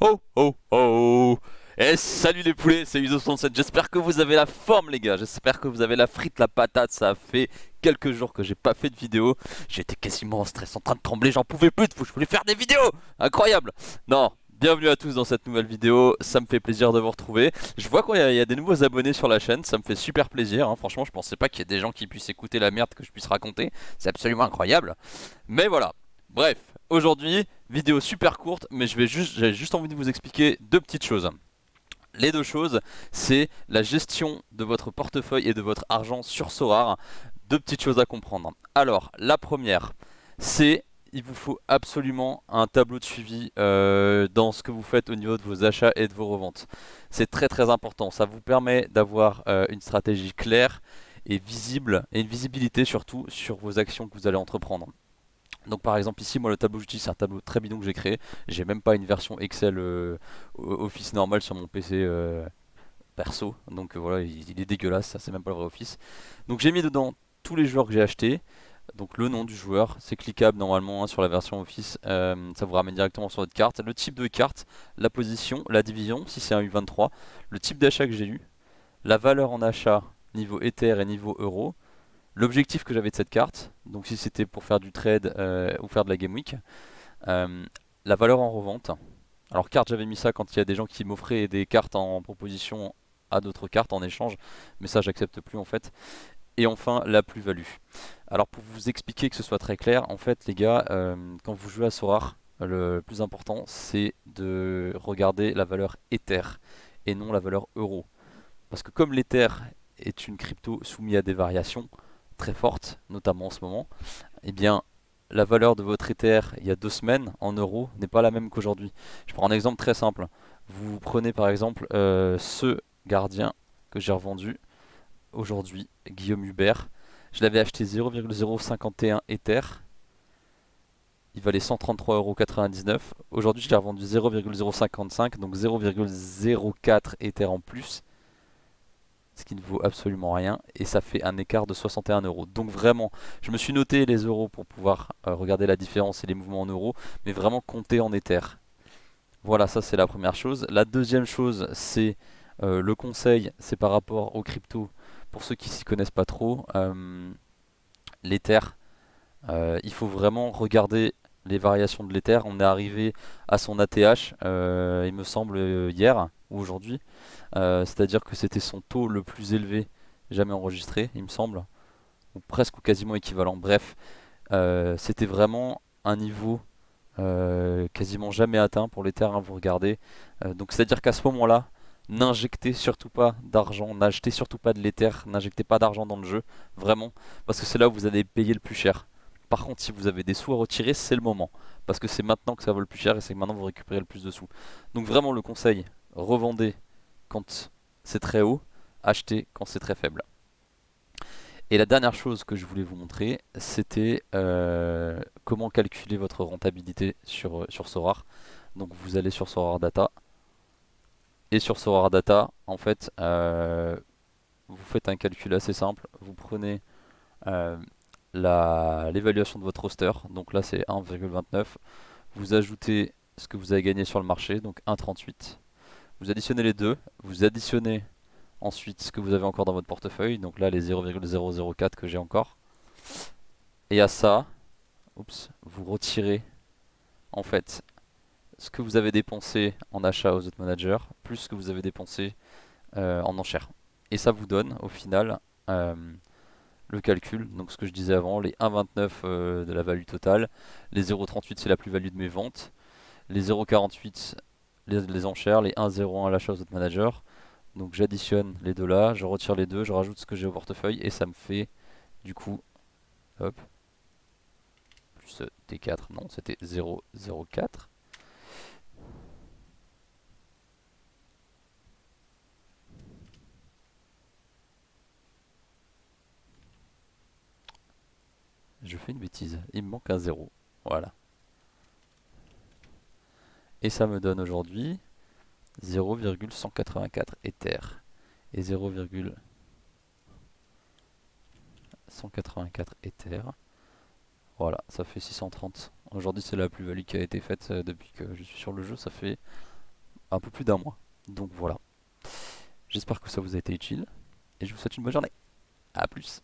Oh oh oh. Et salut les poulets, c'est Uzo67, j'espère que vous avez la forme les gars, j'espère que vous avez la frite, la patate, ça a fait quelques jours que j'ai pas fait de vidéo, j'étais quasiment en stress, en train de trembler, j'en pouvais plus, je voulais faire des vidéos, incroyable. Non, bienvenue à tous dans cette nouvelle vidéo, ça me fait plaisir de vous retrouver, je vois qu'il y a des nouveaux abonnés sur la chaîne, ça me fait super plaisir, hein. Franchement je pensais pas qu'il y ait des gens qui puissent écouter la merde que je puisse raconter, c'est absolument incroyable, mais voilà. Bref, aujourd'hui, vidéo super courte, mais j'ai juste envie de vous expliquer deux petites choses. Les deux choses, c'est la gestion de votre portefeuille et de votre argent sur Sorare. Deux petites choses à comprendre. Alors, la première, c'est il vous faut absolument un tableau de suivi dans ce que vous faites au niveau de vos achats et de vos reventes. C'est très très important. Ça vous permet d'avoir une stratégie claire et visible, et une visibilité surtout sur vos actions que vous allez entreprendre. Donc par exemple ici moi le tableau que j'utilise c'est un tableau très bidon que j'ai créé. J'ai même pas une version Excel Office normal sur mon PC perso. Donc voilà il est dégueulasse, ça c'est même pas le vrai Office. Donc j'ai mis dedans tous les joueurs que j'ai achetés. Donc le nom du joueur, c'est cliquable normalement hein, sur la version Office, ça vous ramène directement sur votre carte. Le type de carte, la position, la division, si c'est un U23, le type d'achat que j'ai eu, la valeur en achat niveau Ether et niveau euro, l'objectif que j'avais de cette carte, donc si c'était pour faire du trade ou faire de la game week, euh, la valeur en revente. Alors carte j'avais mis ça quand il y a des gens qui m'offraient des cartes en proposition à d'autres cartes en échange, mais ça j'accepte plus en fait. Et enfin la plus-value. Alors pour vous expliquer que ce soit très clair, en fait les gars, quand vous jouez à Sorare, le plus important c'est de regarder la valeur Ether et non la valeur euro. Parce que comme l'Ether est une crypto soumise à des variations très fortes, notamment en ce moment, eh bien la valeur de votre Ether il y a 2 semaines en euros n'est pas la même qu'aujourd'hui. Je prends un exemple très simple. Vous prenez par exemple ce gardien que j'ai revendu aujourd'hui, Guillaume Hubert. Je l'avais acheté 0,051 Ether. Il valait 133,99 €. Aujourd'hui, je l'ai revendu 0,055, donc 0,04 Ether en plus, ce qui ne vaut absolument rien, et ça fait un écart de 61 euros. Donc vraiment, je me suis noté les euros pour pouvoir regarder la différence et les mouvements en euros, mais vraiment compter en Ether. Voilà, ça c'est la première chose. La deuxième chose, c'est le conseil, c'est par rapport aux cryptos. Pour ceux qui s'y connaissent pas trop, l'Ether, il faut vraiment regarder les variations de l'Ether. On est arrivé à son ATH, il me semble, hier ou aujourd'hui. C'est-à-dire que c'était son taux le plus élevé jamais enregistré, il me semble, ou presque ou quasiment équivalent. Bref, c'était vraiment un niveau quasiment jamais atteint pour l'Ether, hein, vous regardez. Donc c'est-à-dire qu'à ce moment-là, n'injectez surtout pas d'argent, n'achetez surtout pas de l'Ether, n'injectez pas d'argent dans le jeu, vraiment, parce que c'est là où vous allez payer le plus cher. Par contre, si vous avez des sous à retirer, c'est le moment, parce que c'est maintenant que ça vaut le plus cher et c'est maintenant que vous récupérez le plus de sous. Donc vraiment le conseil, revendez quand c'est très haut, achetez quand c'est très faible. Et la dernière chose que je voulais vous montrer, c'était comment calculer votre rentabilité sur Sorare. Donc vous allez sur Sorare Data, et sur Sorare Data, en fait, vous faites un calcul assez simple. Vous prenez euh, l'évaluation de votre roster, donc là c'est 1,29. Vous ajoutez ce que vous avez gagné sur le marché, donc 1,38. Vous additionnez les deux, vous additionnez ensuite ce que vous avez encore dans votre portefeuille, donc là les 0,004 que j'ai encore. Et à ça, oups, vous retirez en fait ce que vous avez dépensé en achat aux autres managers, plus ce que vous avez dépensé en enchères. Et ça vous donne au final euh, le calcul, donc ce que je disais avant, les 1,29 de la value totale, les 0,38 c'est la plus-value de mes ventes, les 0,48 les enchères, les 1,01 à l'achat aux autres managers. Donc j'additionne les deux là, je retire les deux, je rajoute ce que j'ai au portefeuille et ça me fait du coup, hop, plus T4, non c'était 0,04. Je fais une bêtise, il me manque un 0. Voilà. Et ça me donne aujourd'hui 0,184 Ether. Et 0,184 Ether. Voilà, ça fait 630. Aujourd'hui, c'est la plus-value qui a été faite depuis que je suis sur le jeu. Ça fait un peu plus d'un mois. Donc voilà. J'espère que ça vous a été utile et je vous souhaite une bonne journée. A plus.